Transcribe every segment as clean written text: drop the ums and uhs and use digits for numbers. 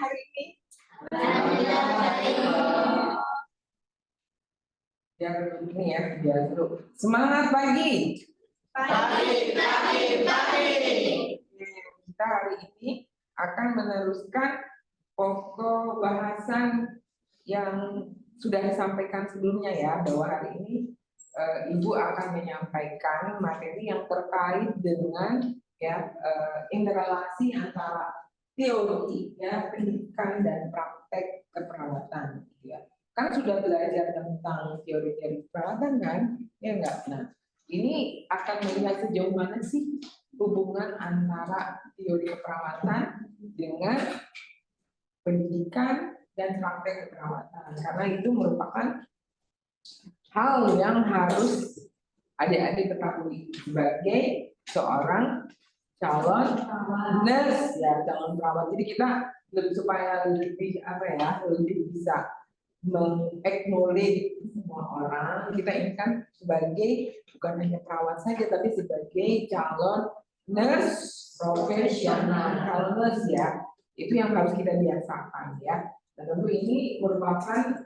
hari ini? Biar ini ya, biar seru. Semangat pagi. Pagi. Kita hari ini akan meneruskan pokok bahasan yang sudah disampaikan sebelumnya ya, bahwa hari ini Ibu akan menyampaikan materi yang terkait dengan ya interrelasi antara teori ya pendidikan dan praktek keperawatan ya. Kan sudah belajar tentang teori-teori keperawatan kan? Ya enggak? Nah, ini akan melihat sejauh mana sih hubungan antara teori keperawatan dengan pendidikan dan praktek keperawatan, karena itu merupakan hal yang harus adik-adik ketahui sebagai seorang calon nurse ya, calon perawat. Jadi kita supaya lebih lebih bisa mengeknowledge semua orang, kita ini kan sebagai bukan hanya perawat saja, tapi sebagai calon nurse profesional, calon nurse ya, itu yang harus kita biasakan ya. Dan tentu ini merupakan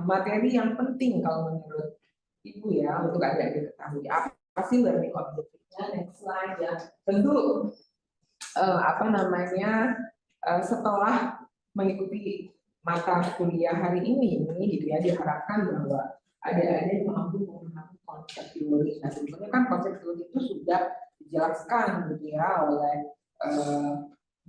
materi yang penting kalau menurut Ibu ya, untuk adik-adik ketahui apa sih learning objectives-nya. Next slide ya. Tentu setelah mengikuti mata kuliah hari ini gitu ya, diharapkan bahwa adik-adik mampu memahami konsep teori. Nah, sebenarnya kan konsep teori itu sudah dijelaskan gitu ya oleh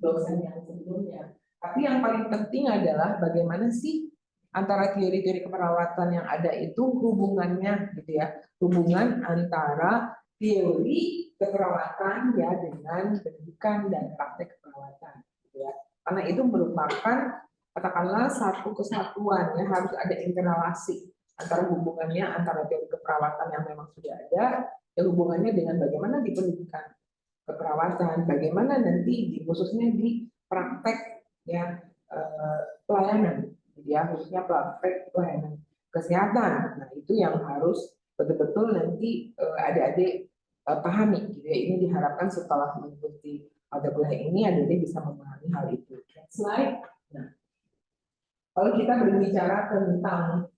dosen yang sebelumnya. Tapi yang paling penting adalah bagaimana sih antara teori-teori keperawatan yang ada itu hubungannya gitu ya, hubungan antara teori keperawatan ya dengan pendidikan dan praktek keperawatan gitu ya. Karena itu merupakan katakanlah satu kesatuan ya, harus ada interrelasi antara hubungannya antara teori keperawatan yang memang sudah ada dan hubungannya dengan bagaimana di pendidikan keperawatan, bagaimana nanti khususnya di praktek ya pelayanan ya, khususnya praktek pelayanan kesehatan. Nah, itu yang harus betul-betul nanti adik-adik pahami gitu ya. Ini diharapkan setelah mengikuti mata kuliah ini adik-adik bisa memahami hal itu. Next slide. Nah, kalau kita berbicara tentang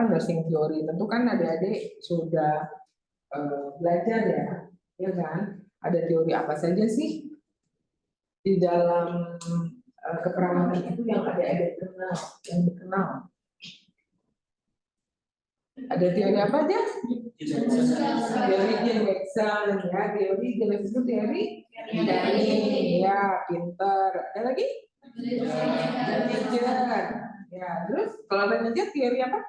nursing theory, tentu kan adik-adik sudah belajar ya kan? Ada teori apa saja sih di dalam keperawatan itu yang adik-adik kenal, yang dikenal? Ada teori apa aja? Teori Jackson ya, teori Jackson itu teori dari ya pinter. Ada lagi? Manajer. Ya, terus kalau manajer teori apa?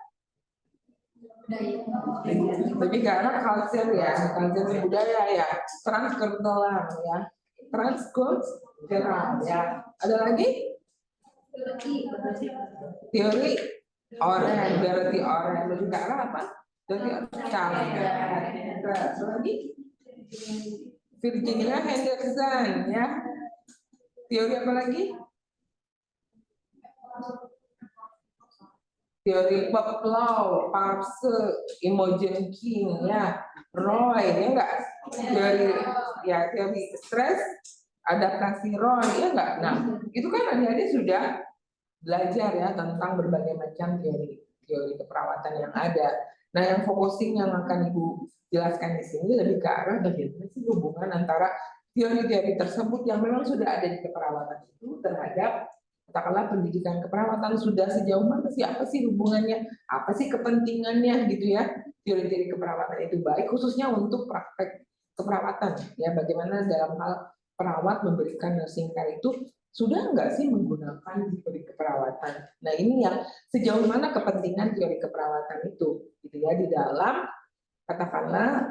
Lebih ke arah culture ya, culture budaya ya, transkultural ya, transkultural ya. Ada lagi? Teori orang, berarti orang lebih ke arah apa? Teori orang. Ada lagi? Virginia Henderson ya. Teori apa lagi? Teori Pavlov, Parse, Imogen King ya, Roy ya enggak? Teori stres, adaptasi Roy ya enggak? Nah, itu kan adik-adik sudah belajar ya tentang berbagai macam teori keperawatan yang ada. Nah, yang focusing yang akan Ibu jelaskan di sini lebih ke arah bagaimana sih hubungan antara teori-teori tersebut yang memang sudah ada di keperawatan itu terhadap katakanlah pendidikan keperawatan. Sudah sejauh mana sih, apa sih hubungannya, apa sih kepentingannya gitu ya, teori-teori keperawatan itu baik khususnya untuk praktek keperawatan ya, bagaimana dalam hal perawat memberikan nursing care itu sudah enggak sih menggunakan teori keperawatan. Nah, ini yang sejauh mana kepentingan teori keperawatan itu gitu ya di dalam katakanlah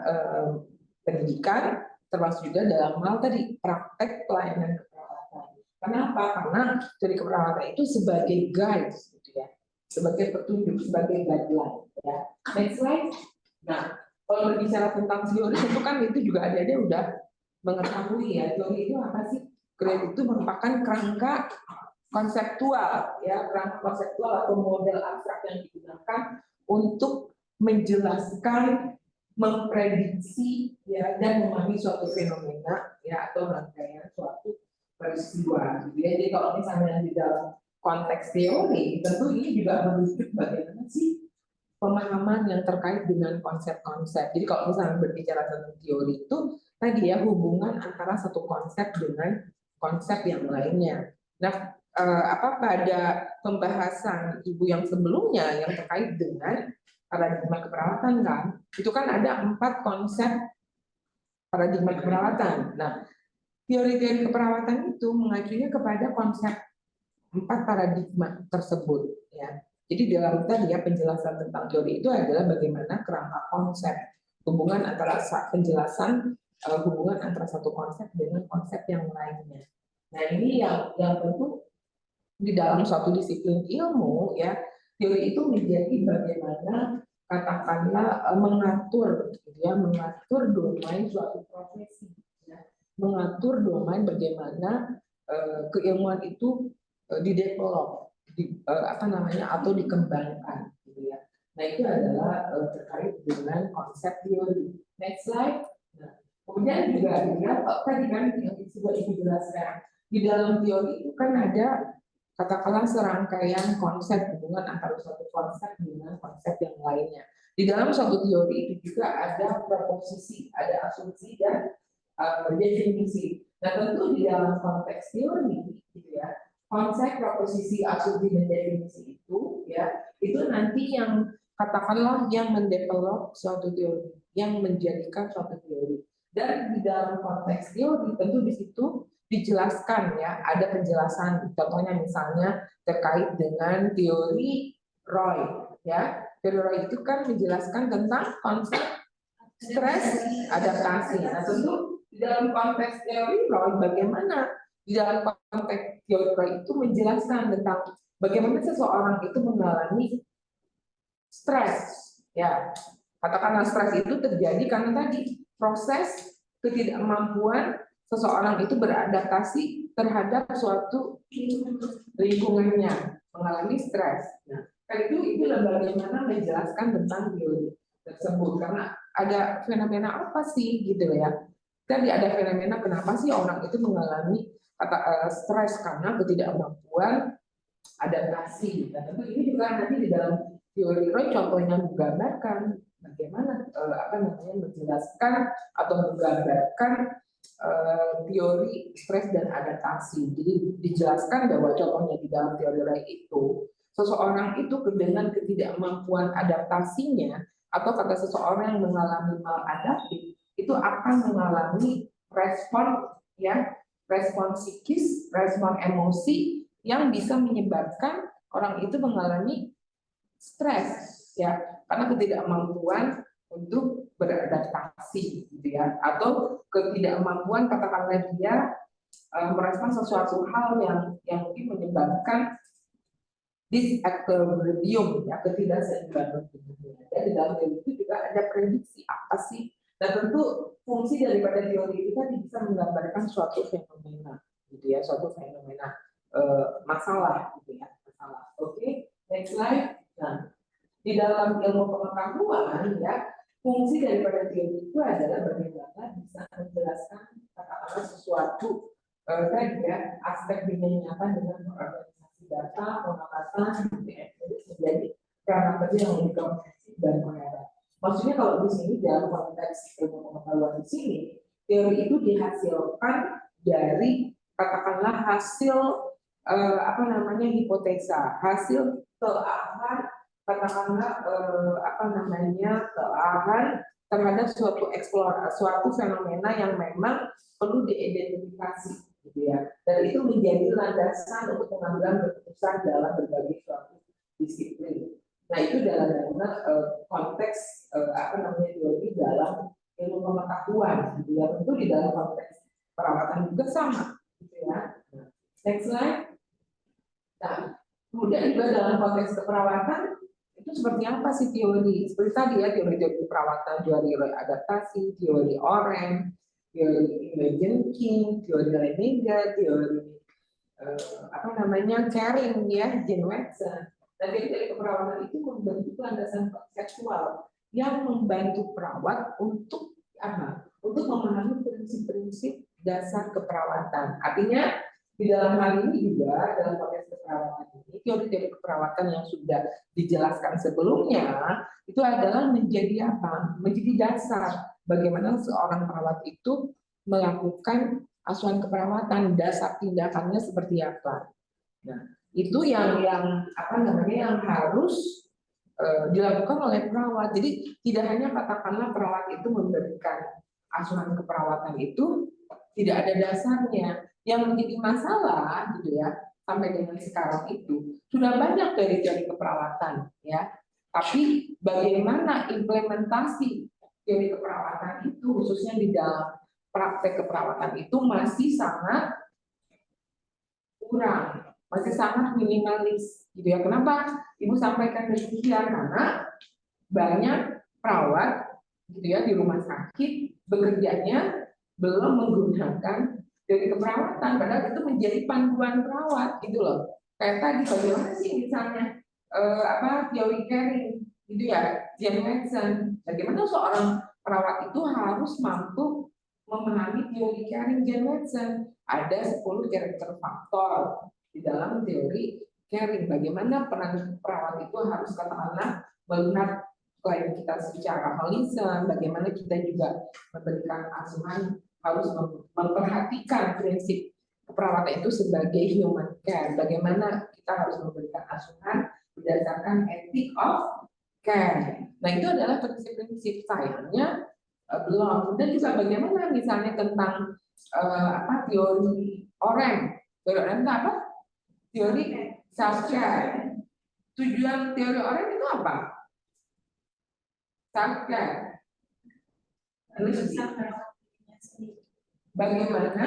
pendidikan, termasuk juga dalam hal tadi praktek pelayanan keperawatan. Kenapa? Karena teori keperawatan itu sebagai guide gitu ya, sebagai petunjuk, sebagai guideline ya. Next slide. Nah, kalau berbicara tentang teori itu kan itu juga ada udah mengetahui ya, teori itu apa sih? Teori itu merupakan kerangka konseptual ya, kerangka konseptual atau model abstrak yang digunakan untuk menjelaskan, memprediksi ya dan memahami suatu fenomena ya atau rangkaian suatu peristiwa. Jadi kalau misalnya di dalam konteks teori, tentu ini juga merujuk bagaimana sih pemahaman yang terkait dengan konsep-konsep. Jadi kalau misalnya berbicara tentang teori itu tadi ya hubungan antara satu konsep dengan konsep yang lainnya. Nah, pada pembahasan ibu yang sebelumnya yang terkait dengan paradigma keperawatan kan, itu kan ada 4 konsep paradigma keperawatan. Nah, teori-teori keperawatan itu mengacunya kepada konsep 4 paradigma tersebut ya. Jadi dalam tadi ya penjelasan tentang teori itu adalah bagaimana kerangka konsep hubungan antara penjelasan hubungan antara satu konsep dengan konsep yang lainnya. Nah ini yang tentu di dalam suatu disiplin ilmu ya teori itu menjadi bagaimana katakanlah mengatur gitu ya mengatur domain suatu profesi ya. Mengatur domain bagaimana keilmuan itu didevelop atau dikembangkan gitu ya. Nah itu adalah terkait dengan konsep teori. Next slide. Nah, kemudian juga ya tadi kan yang sudah ibu jelaskan di dalam teori itu kan ada katakanlah serangkaian konsep hubungan antara suatu konsep dengan konsep yang lainnya. Di dalam suatu teori itu juga ada proposisi, ada asumsi dan definisi. Nah tentu di dalam konteks teori gitu ya konsep, proposisi, asumsi, dan definisi itu ya itu nanti yang katakanlah yang mendevelop suatu teori, yang menjadikan suatu teori. Dan di dalam konteks teori tentu di situ dijelaskan ya ada penjelasan. Contohnya misalnya terkait dengan teori Roy ya. Teori Roy itu kan menjelaskan tentang konsep stres adaptasi. Nah tentu di dalam konteks teori Roy bagaimana di dalam konteks teori Roy itu menjelaskan tentang bagaimana seseorang itu mengalami stres ya katakanlah stres itu terjadi karena tadi proses ketidakmampuan seseorang itu beradaptasi terhadap suatu lingkungannya mengalami stres. Nah, itu bagaimana menjelaskan tentang teori tersebut karena ada fenomena apa sih gitu ya. Tadi ada fenomena kenapa sih orang itu mengalami stres karena ketidakmampuan adaptasi. Dan tentu ini juga nanti di dalam teori Roy contohnya menggambarkan bagaimana menjelaskan atau menggambarkan teori stres dan adaptasi. Jadi dijelaskan bahwa contohnya di dalam teori Roy itu seseorang itu dengan ketidakmampuan adaptasinya atau kata seseorang yang mengalami maladaptif itu akan mengalami respon ya respon psikis, respon emosi yang bisa menyebabkan orang itu mengalami stres ya karena ketidakmampuan untuk beradaptasi gitu ya atau ketidakmampuan katakanlah dia merespon sesuatu hal yang mungkin menyebabkan disequilibrium ya ketidakseimbangan tubuhnya. Jadi dalam teori itu juga ada prediksi apa sih dan tentu fungsi daripada teori itu tadi bisa menggambarkan suatu fenomena gitu ya suatu fenomena masalah gitu ya masalah. Oke, next slide. Nah di dalam ilmu pengetahuan ya fungsi daripada teori itu adalah bagaimana bisa menjelaskan katakanlah sesuatu tadi ya aspek dimenyakan dengan organisasi data pengangkatan menjadi kerangka kerja yang lebih komprehensif dan koheren. Maksudnya kalau di sini dalam konteks ilmu pengetahuan di sini teori itu dihasilkan dari katakanlah hasil hipotesa hasil telah katakanlah kealahan terhadap suatu fenomena yang memang perlu diidentifikasi gitu ya dan itu menjadi landasan untuk pengambilan keputusan dalam berbagai suatu disiplin. Nah itu dalam konteks teori dalam ilmu pengetahuan gitu ya tentu di dalam konteks perawatan juga sama gitu ya. Next slide. Nah kemudian juga dalam konteks keperawatan itu seperti apa sih teori? Seperti tadi ya teori perawatan, teori adaptasi, teori Oren, teori Imogen King, teori Renega, teori caring ya, Jane Watson. Dan teori keperawatan itu membentuk landasan konseptual yang membantu perawat untuk apa? Untuk memahami prinsip-prinsip dasar keperawatan. Artinya Di dalam hal ini juga, dalam konteks keperawatan ini, teori-teori keperawatan yang sudah dijelaskan sebelumnya, itu adalah menjadi apa? Menjadi dasar bagaimana seorang perawat itu melakukan asuhan keperawatan, dasar tindakannya seperti apa. Nah, itu yang apa namanya yang harus dilakukan oleh perawat. Jadi tidak hanya katakanlah perawat itu memberikan asuhan keperawatan itu tidak ada dasarnya. Yang menjadi masalah gitu ya sampai dengan sekarang itu sudah banyak dari teori keperawatan ya. Tapi bagaimana implementasi teori keperawatan itu khususnya di dalam praktek keperawatan itu masih sangat kurang, masih sangat minimalis gitu ya. Kenapa Ibu sampaikan demikian? Karena banyak perawat gitu ya di rumah sakit bekerjanya belum menggunakan teori keperawatan, padahal itu menjadi panduan perawat gitu loh. Kayak tadi bagaimana sih misalnya teori caring gitu ya, Jen Watson. Bagaimana seorang perawat itu harus mampu memahami teori caring Jen Watson. Ada 10 karakter faktor di dalam teori caring. Bagaimana peran perawat itu harus katakanlah melihat klien kita secara holistik, bagaimana kita juga memberikan asuhan harus memperhatikan prinsip keperawatan itu sebagai human care. Bagaimana kita harus memberikan asuhan berdasarkan ethic of care. Nah itu adalah prinsip-prinsip sayangnya belum. Kemudian juga bagaimana misalnya tentang teori orang. Teori orang itu apa? Teori self care. Tujuan teori orang itu apa? Self care. Bagaimana?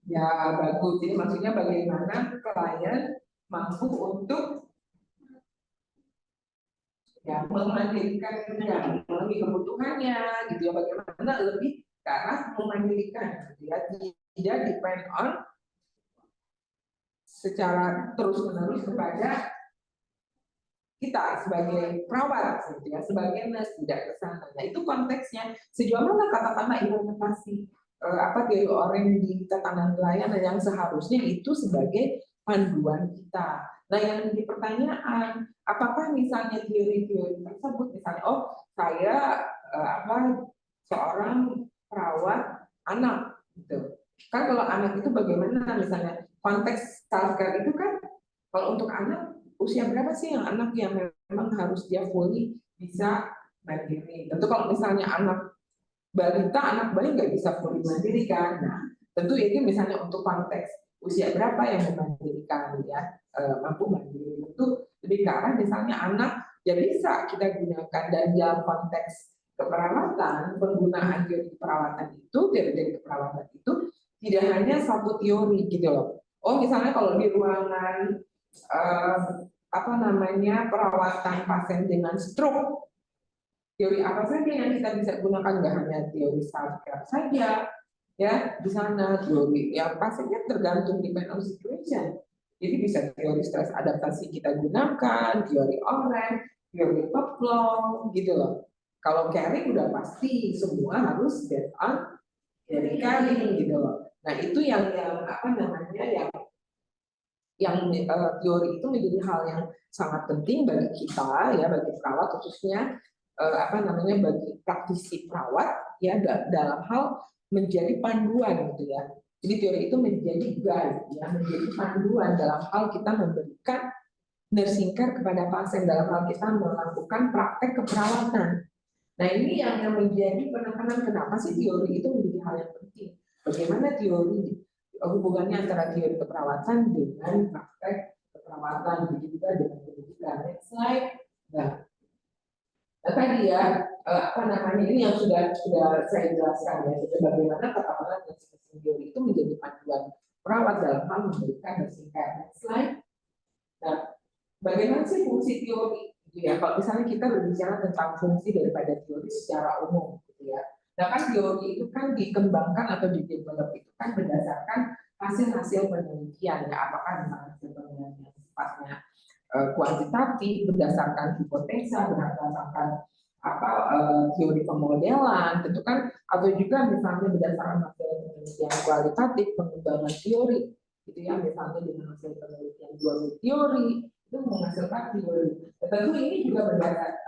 Ya bagus. Jadi maksudnya bagaimana klien mampu untuk ya memandirikan ya, memenuhi kebutuhannya, gitu ya. Bagaimana lebih ke arah memandirikan, gitu ya. Tidak depend on secara terus-menerus kepada kita sebagai perawat, gitu ya, sebagai nurse tidak ke sana. Nah itu konteksnya. Sejauh mana katakanlah implementasi teori orang di tatanan pelayanan yang seharusnya itu sebagai panduan kita. Nah yang menjadi pertanyaan, apakah misalnya teori-teori tersebut, misalnya, oh saya seorang perawat anak, gitu. Kan kalau anak itu bagaimana misalnya konteks self care itu kan kalau untuk anak usia berapa sih yang anak yang memang harus dia fully bisa mandiri. Tentu kalau misalnya anak balita, anak bayi nggak bisa fully mandiri kan. Nah, tentu ini misalnya untuk konteks usia berapa yang memandirikan ya mampu mandiri. Tentu lebih ke arah misalnya anak ya bisa kita gunakan dan dalam konteks keperawatan, penggunaan teori keperawatan itu, teori keperawatan itu tidak hanya satu teori gitu loh. Oh misalnya kalau di ruangan perawatan pasien dengan stroke, teori apa saja yang kita bisa gunakan? Nggak hanya teori self care saja ya di sana, teori yang pasiennya tergantung depend on situation. Jadi bisa teori stres adaptasi kita gunakan, teori orang, teori Pavlov gitu loh. Kalau caring udah pasti semua harus based on teori caring gitu loh. Nah itu yang teori itu menjadi hal yang sangat penting bagi kita ya, bagi perawat khususnya bagi praktisi perawat ya dalam hal menjadi panduan gitu ya. Jadi teori itu menjadi guide ya, menjadi panduan dalam hal kita memberikan nursing care kepada pasien, dalam hal kita melakukan praktek keperawatan. Nah ini yang menjadi penekanan kenapa sih teori itu menjadi hal yang penting. Bagaimana teori hubungannya antara teori keperawatan dengan praktek keperawatan, begitu juga dengan pendidikan. Next slide. Nah tadi ya ini yang sudah saya jelaskan ya, jadi bagaimana katakanlah nursing teori itu menjadi panduan perawat dalam hal memberikan nursing care. Next slide. Nah, bagaimana sih fungsi teori? Gitu ya, kalau misalnya kita berbicara tentang fungsi daripada teori secara umum, gitu ya. Nah kan teori itu kan dikembangkan atau didevelop itu kan berdasarkan hasil-hasil penelitian ya, apakah misalnya hasil penelitian yang sifatnya kuantitatif, berdasarkan hipotesa, berdasarkan teori pemodelan, tentu kan, atau juga misalnya berdasarkan hasil penelitian kualitatif, pengembangan teori, gitu ya, misalnya dengan hasil penelitian dua teori itu menghasilkan teori. Tentu ini juga berdasar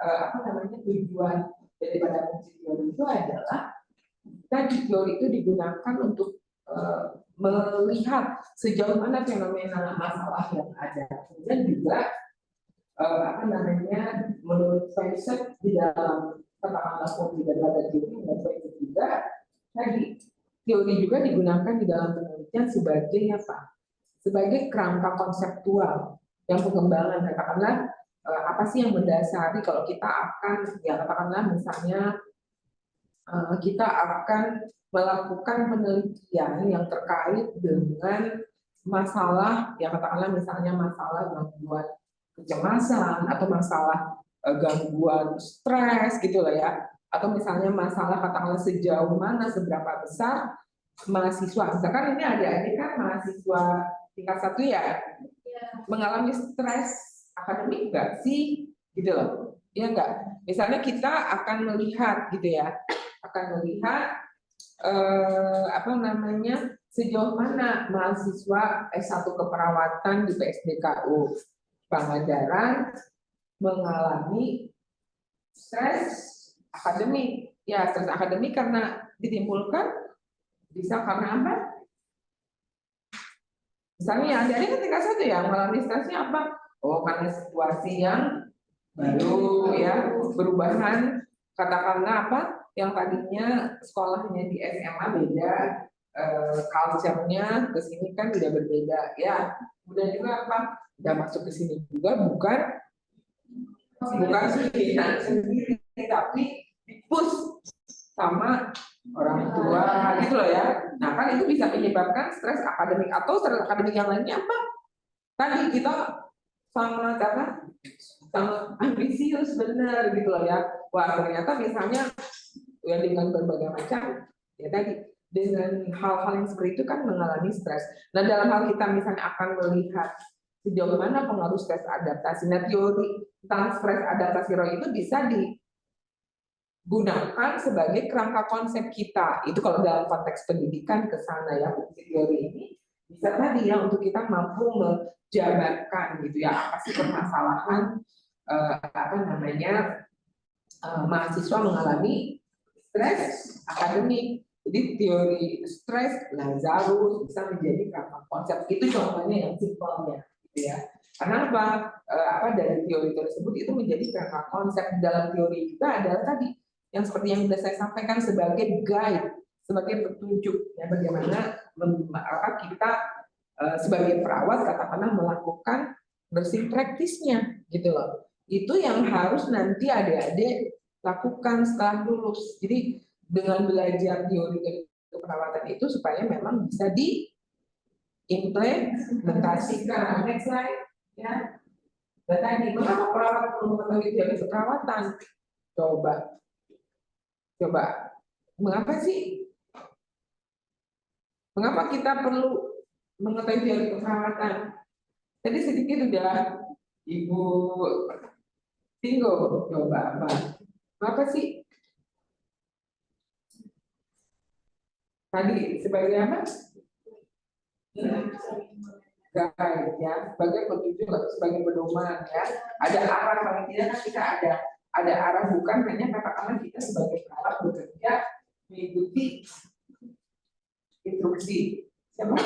tujuan daripada fungsi teori itu adalah tadi teori itu digunakan untuk melihat sejauh mana fenomena masalah yang ada, kemudian juga menurut Faiset di dalam katakanlah daripada teori dan Faiset juga tadi teori juga digunakan di dalam penelitian sebagai apa? Sebagai kerangka konseptual yang pengembangan, katakanlah apa sih yang mendasari kalau kita akan ya katakanlah misalnya kita akan melakukan penelitian yang terkait dengan masalah ya katakanlah misalnya masalah gangguan kecemasan atau masalah gangguan stres gitu lah ya, atau misalnya masalah katakanlah sejauh mana seberapa besar mahasiswa, misalkan ini adik-adik kan mahasiswa tingkat 1 ya, mengalami stres akademik enggak sih gitu loh, ya enggak, misalnya kita akan melihat gitu ya, akan melihat sejauh mana mahasiswa S1 keperawatan di PSDKU Pangandaran mengalami stres akademik. Ya, stres akademik karena ditimbulkan bisa karena apa? Misalnya dari ketika satu ya mengalami stresnya apa? Oh, karena situasi yang baru ya, perubahan katakanlah apa? Yang tadinya sekolahnya di SMA beda, culture-nya ke sini kan udah berbeda ya. Kemudian juga apa? Udah masuk ke sini juga bukan pilihan sendiri, tapi dipush sama orang tua gitu loh ya. Nah kan itu bisa menyebabkan stres akademik atau stres akademik yang lainnya apa? Tadi kita sama ambisius benar gitu loh ya. Wah ternyata misalnya ya dengan berbagai macam ya tadi dengan hal-hal yang seperti itu kan mengalami stres. Nah dalam hal kita misalnya akan melihat sejauh mana pengaruh stres adaptasi. Nah teori tentang stres adaptasi Roy itu bisa digunakan sebagai kerangka konsep kita. Itu kalau dalam konteks pendidikan ke sana ya, fungsi teori ini bisa tadi ya untuk kita mampu menjabarkan gitu ya apa sih permasalahan mahasiswa mengalami stres akademik. Jadi teori stres Lazarus bisa menjadi kerangka konsep. Itu contohnya yang simpelnya gitu ya. Karena dari teori tersebut itu menjadi kerangka konsep. Dalam teori juga adalah tadi yang seperti yang sudah saya sampaikan sebagai guide, sebagai petunjuk ya bagaimana kita sebagai perawat katakanlah melakukan nursing praktisnya gitu loh. Itu yang harus nanti adik-adik lakukan setelah lulus. Jadi dengan belajar teori keperawatan itu supaya memang bisa diimplementasikan. Next slide ya. Dan tadi mengapa perawat perlu mengetahui teori keperawatan? Coba, mengapa sih? Mengapa kita perlu mengetahui teori keperawatan? Tadi sedikit sudah Ibu Tinggo coba apa sih? Tadi sebagai apa? Guide ya, sebagai petunjuk atau sebagai pedoman ya. Ada arah paling tidak kan kita ada arah, bukan hanya katakanlah kita sebagai perawat bekerja mengikuti instruksi siapa?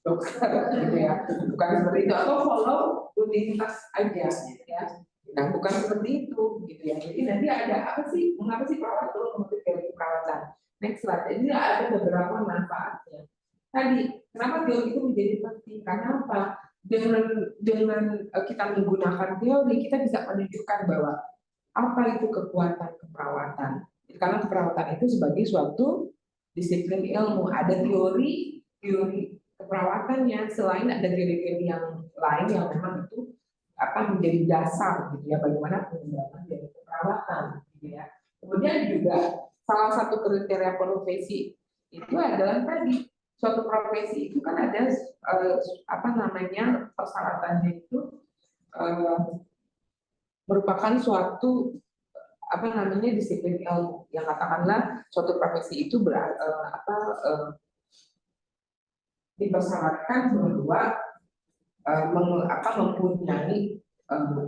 Dokter gitu ya. Bukan seperti itu atau follow rutinitas aja ya. Nah, bukan seperti itu gitu ya. Jadi nanti ada apa sih? Mengapa sih perawat perlu mengikuti teori perawatan? Next slide. Jadi ada beberapa manfaatnya. Tadi, kenapa teori itu menjadi penting? Karena apa? Dengan kita menggunakan teori, kita bisa menunjukkan bahwa apa itu kekuatan keperawatan. Karena keperawatan itu sebagai suatu disiplin ilmu. Ada teori keperawatannya, selain ada teori-teori yang lain yang memang itu menjadi dasar gitu ya bagaimana pengembangan dari keperawatan gitu ya. Kemudian juga salah satu kriteria profesi itu adalah tadi suatu profesi itu kan ada persyaratannya itu merupakan suatu apa namanya disiplin ilmu yang katakanlah suatu profesi itu dipersyaratkan bahwa mempunyai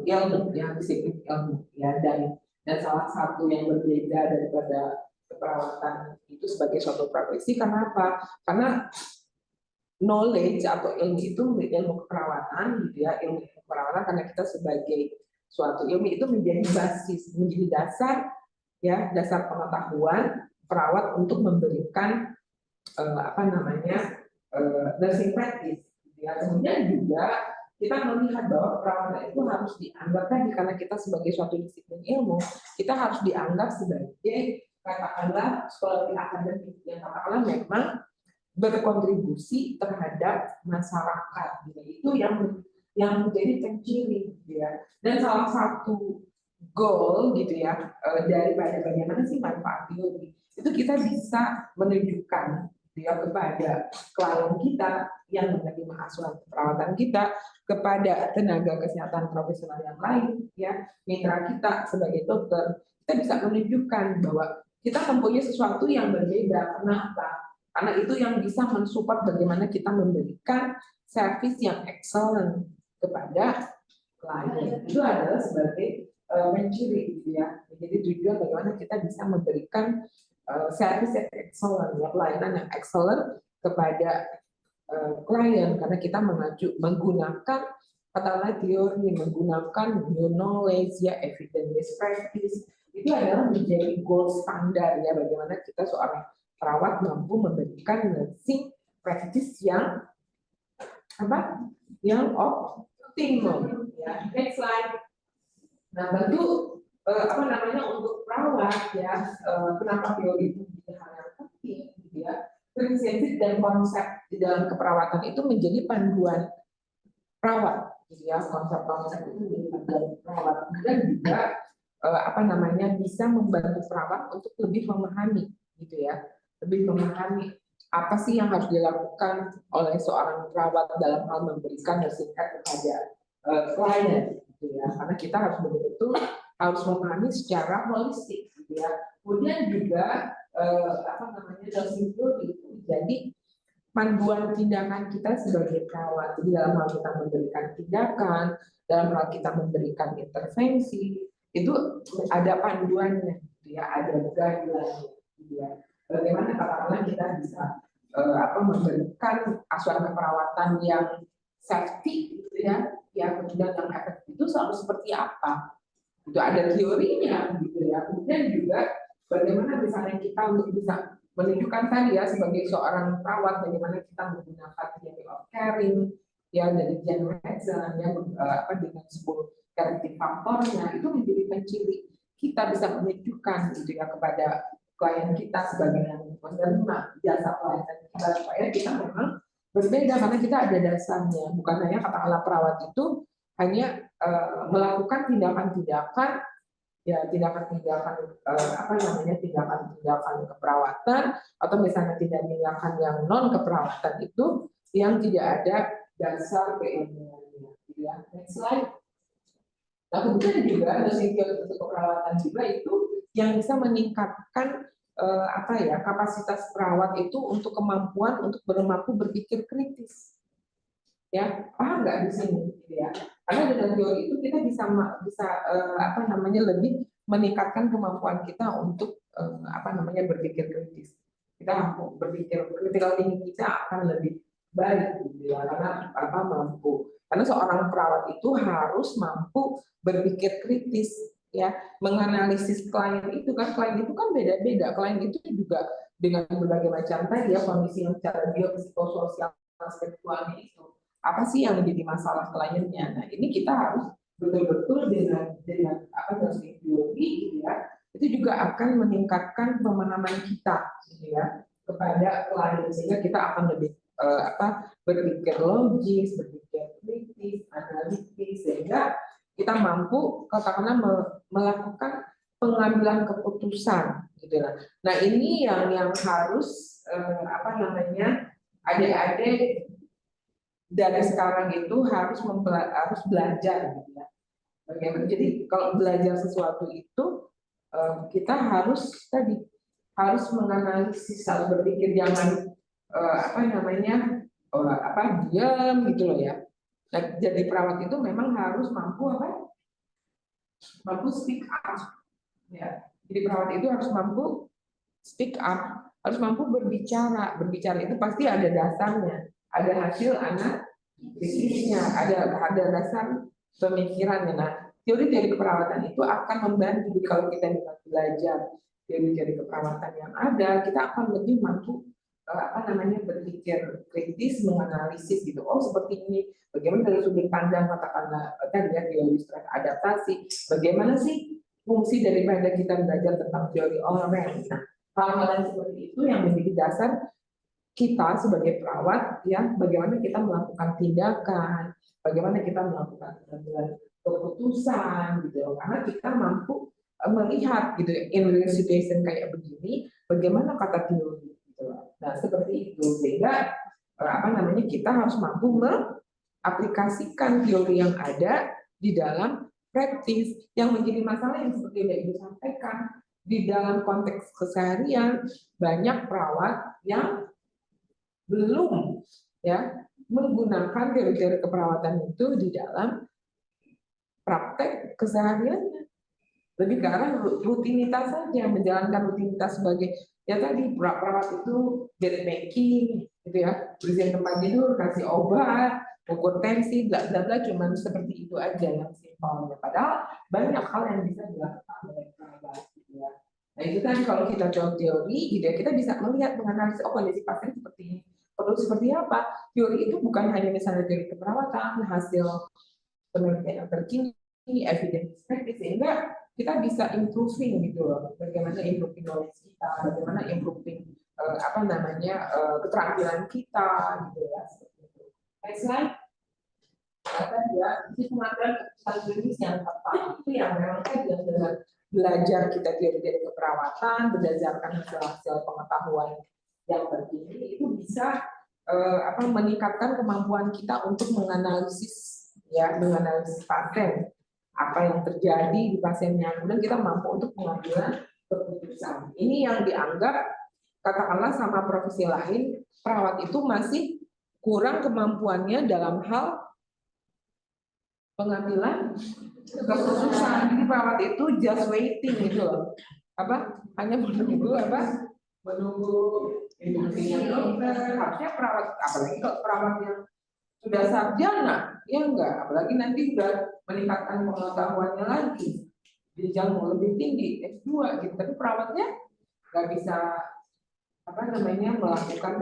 ilmu yang disiplin ilmu ya, dan salah satu yang berbeda daripada keperawatan itu sebagai suatu profesi. Kenapa? Karena knowledge atau ilmu itu ilmu keperawatan gitu ya, ilmu keperawatan karena kita sebagai suatu ilmu itu menjadi basis, menjadi dasar ya, dasar pengetahuan perawat untuk memberikan nursing practice gitu ya. Kemudian juga kita melihat bahwa perawatan itu harus dianggap tadi, karena kita sebagai suatu disiplin ilmu, kita harus dianggap sebagai katakanlah sekolah akademik yang katakanlah memang berkontribusi terhadap masyarakat gitu. Itu yang menjadi penciri gitu ya. Dan salah satu goal gitu ya daripada bagaimana sih manfaat teori itu kita bisa menunjukkan gitu ya kepada klien kita yang menerima asuransi perawatan kita, kepada tenaga kesehatan profesional yang lain ya, mitra kita sebagai dokter, kita bisa menunjukkan bahwa kita mempunyai sesuatu yang berbeda. Kenapa? Karena itu yang bisa mensupport bagaimana kita memberikan service yang excellent kepada klien. Itu adalah sebagai menciri gitu ya. Jadi tujuan bagaimana kita bisa memberikan service yang excellent, ya, pelayanan yang excellent kepada klien, karena kita menggunakan katakanlah teori, menggunakan new knowledge ya, evidence based practice. Itu adalah menjadi gold standar ya, bagaimana kita seorang perawat mampu memberikan nursing practice yang optimal ya. Next slide. Nah, tentu untuk perawat ya, kenapa teori itu menjadi hal yang penting gitu ya. Prinsip dan konsep di dalam keperawatan itu menjadi panduan perawat gitu ya. Konsep-konsep itu menjadi panduan perawat dan juga bisa membantu perawat untuk lebih memahami gitu ya. Lebih memahami apa sih yang harus dilakukan oleh seorang perawat dalam hal memberikan nursing care kepada klien gitu ya. Karena kita harus betul-betul harus memahami secara holistik gitu ya. Kemudian juga nursing itu menjadi panduan tindakan kita sebagai perawat. Jadi dalam hal kita memberikan tindakan, dalam hal kita memberikan intervensi, itu ada panduannya gitu ya, ada guideline gitu ya. Bagaimana katakanlah kita bisa memberikan asuhan keperawatan yang safety gitu ya, yang kemudian yang efektif itu selalu seperti apa? Itu ada teorinya gitu ya. Kemudian juga bagaimana misalnya kita untuk bisa menunjukkan tadi ya sebagai seorang perawat bagaimana kita menggunakan theory of caring ya dari Jan Hexen yang dengan 10 corrective faktornya, itu menjadi penciri kita bisa menunjukkan gitu ya kepada klien kita sebagai yang menerima jasa pelayanan kita, supaya kita memang berbeda karena kita ada dasarnya, bukan hanya katakanlah perawat itu hanya melakukan tindakan-tindakan ya, tindakan-tindakan tindakan-tindakan keperawatan atau misalnya tindakan yang non keperawatan itu yang tidak ada dasar keilmuannya gitu ya. Next slide. Nah, kemudian juga nursing care untuk keperawatan juga itu yang bisa meningkatkan kapasitas perawat itu untuk kemampuan untuk mampu berpikir kritis. Ya, paham nggak di sini gitu ya? Karena dengan teori itu kita bisa lebih meningkatkan kemampuan kita untuk berpikir kritis. Kita mampu berpikir critical thinking kita akan lebih baik gitu ya, karena karena seorang perawat itu harus mampu berpikir kritis ya, menganalisis klien itu kan beda-beda, klien itu juga dengan berbagai macam tadi ya kondisi yang secara biopsikososial spiritualnya itu apa sih yang menjadi masalah kliennya. Nah, ini kita harus betul-betul dengan nursing teori gitu ya, itu juga akan meningkatkan pemahaman kita gitu ya kepada klien, sehingga kita akan lebih berpikir logis, berpikir kritis, analitis, sehingga kita mampu katakanlah melakukan pengambilan keputusan gitu lah. Nah, ini yang harus adik-adik dari sekarang itu harus belajar gitu ya. Bagaimana? Jadi kalau belajar sesuatu itu kita harus tadi harus menganalisis cara berpikir, jangan diam gitu loh ya. Nah, jadi perawat itu memang harus mampu mampu speak up ya. Jadi perawat itu harus mampu speak up, harus mampu berbicara. Berbicara itu pasti ada dasarnya, ada hasil analisisnya, ada dasar pemikirannya. Nah, teori-teori keperawatan itu akan membantu kalau kita belajar teori-teori keperawatan yang ada, kita akan lebih mampu berpikir kritis, menganalisis gitu. Oh, seperti ini. Bagaimana dari sudut pandang katakanlah tadi ya teori stres adaptasi, bagaimana sih fungsi daripada kita belajar tentang teori orang. Nah, hal-hal yang seperti itu yang menjadi dasar kita sebagai perawat ya, bagaimana kita melakukan tindakan, bagaimana kita melakukan keputusan gitu loh. Karena kita mampu melihat gitu in real situation kayak begini, bagaimana kata teori gitu loh. Nah, seperti itu sehingga kita harus mampu mengaplikasikan teori yang ada di dalam praktis. Yang menjadi masalah yang seperti yang Ibu sampaikan, di dalam konteks keseharian banyak perawat yang belum ya menggunakan teori-teori keperawatan itu di dalam praktek kesehariannya. Lebih ke arah rutinitas saja, menjalankan rutinitas sebagai ya tadi perawat itu bed making gitu ya, bersihin tempat tidur, kasih obat, ukur tensi, bla bla bla, cuman seperti itu aja yang simpelnya. Padahal banyak hal yang bisa dilakukan oleh perawat gitu ya. Nah itu tadi kalau kita coba teori gitu ya, kita bisa melihat menganalisis kondisi pasien seperti ini. Perlu seperti apa? Teori itu bukan hanya misalnya teori keperawatan, hasil penelitian yang terkini, evidence practice, sehingga kita bisa improving gitu loh. Bagaimana improving knowledge kita, bagaimana improving keterampilan kita gitu ya. Next slide. Itu pengambilan keputusan klinis yang tepat itu yang memang tadi dengan belajar kita teori keperawatan berdasarkan hasil-hasil pengetahuan yang terkini itu bisa meningkatkan kemampuan kita untuk menganalisis pasien, apa yang terjadi di pasiennya, kemudian kita mampu untuk mengambil keputusan. Ini yang dianggap katakanlah sama profesi lain, perawat itu masih kurang kemampuannya dalam hal pengambilan keputusan. Jadi perawat itu just waiting gitu loh. Hanya menunggu instruksinya dokter. Harusnya perawat, apalagi kalau perawat yang sudah sarjana, ya enggak, apalagi nanti udah meningkatkan pengetahuannya lagi, jenjang lebih tinggi S2 gitu, tapi perawatnya nggak bisa melakukan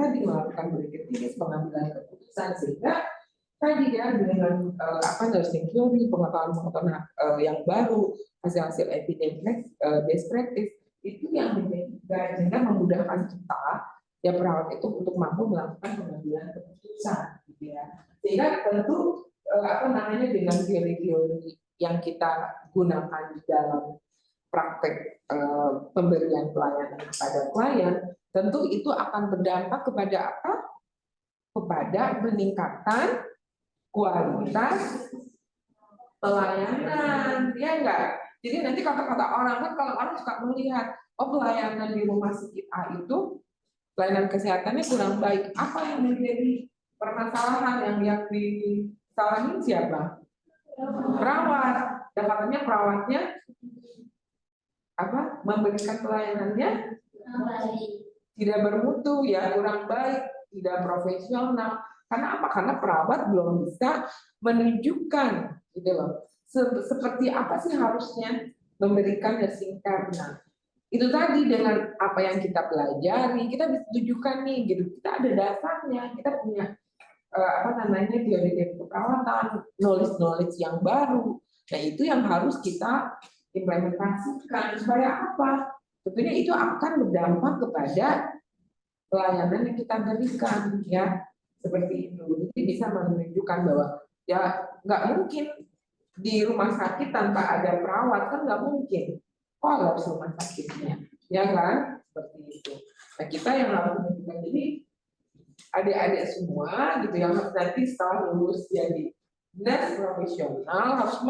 berpikir kritis, pengambilan keputusan, sehingga tadi ya dengan nursing theory, pengetahuan yang baru, hasil-hasil evidence best practice itu yang sehingga memudahkan kita ya perawat itu untuk mampu melakukan pengambilan keputusan gitu ya. Sehingga tentu dengan teori-teori yang kita gunakan di dalam praktek pemberian pelayanan kepada klien, tentu itu akan berdampak kepada apa? Kepada peningkatan kualitas pelayanan, ya enggak? Jadi nanti kata-kata orang kan, kalau orang suka melihat, oh pelayanan di rumah sakit A itu pelayanan kesehatannya kurang baik. Apa yang menjadi permasalahan yang disalahin siapa? Perawat. Dan katanya perawatnya memberikan pelayanannya tidak bermutu, ya kurang baik, tidak profesional. Karena apa? Karena perawat belum bisa menunjukkan gitu loh. Seperti apa sih harusnya memberikan nursing care. Nah, itu tadi dengan apa yang kita pelajari, kita bisa tunjukkan nih gitu. Kita ada dasarnya, kita punya teori-teori keperawatan, knowledge yang baru. Nah, itu yang harus kita implementasikan supaya apa? Tentunya itu akan berdampak kepada pelayanan yang kita berikan ya. Seperti itu. Jadi bisa menunjukkan bahwa ya nggak mungkin di rumah sakit tanpa ada perawat, kan nggak mungkin. Kolaps rumah sakitnya, ya kan? Seperti itu. Nah, kita yang harus menunjukkan ini adik-adik semua gitu yang nanti setelah lulus jadi nurse profesional harus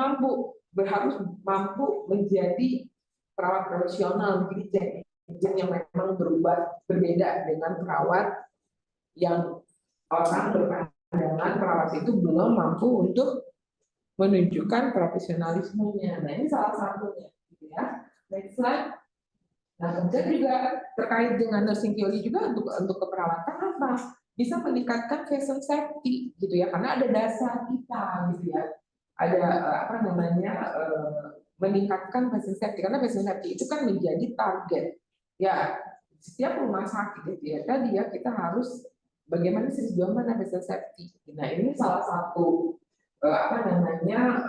mampu menjadi perawat profesional, jadi yang memang berbeda dengan perawat yang orang berpandangan perawat itu belum mampu untuk menunjukkan profesionalismenya. Nah, ini salah satunya, gitu ya. Next slide. Nah, kemudian juga terkait dengan nursing theory juga untuk keperawatan apa? Bisa meningkatkan patient safety, gitu ya, karena ada dasar kita, gitu ya. Ada apa namanya meningkatkan patient safety, karena patient safety itu kan menjadi target. Ya, setiap rumah sakit gitu ya. Tadi ya kita harus bagaimana sih sejauh mana patient safety. Nah, ini salah satu apa namanya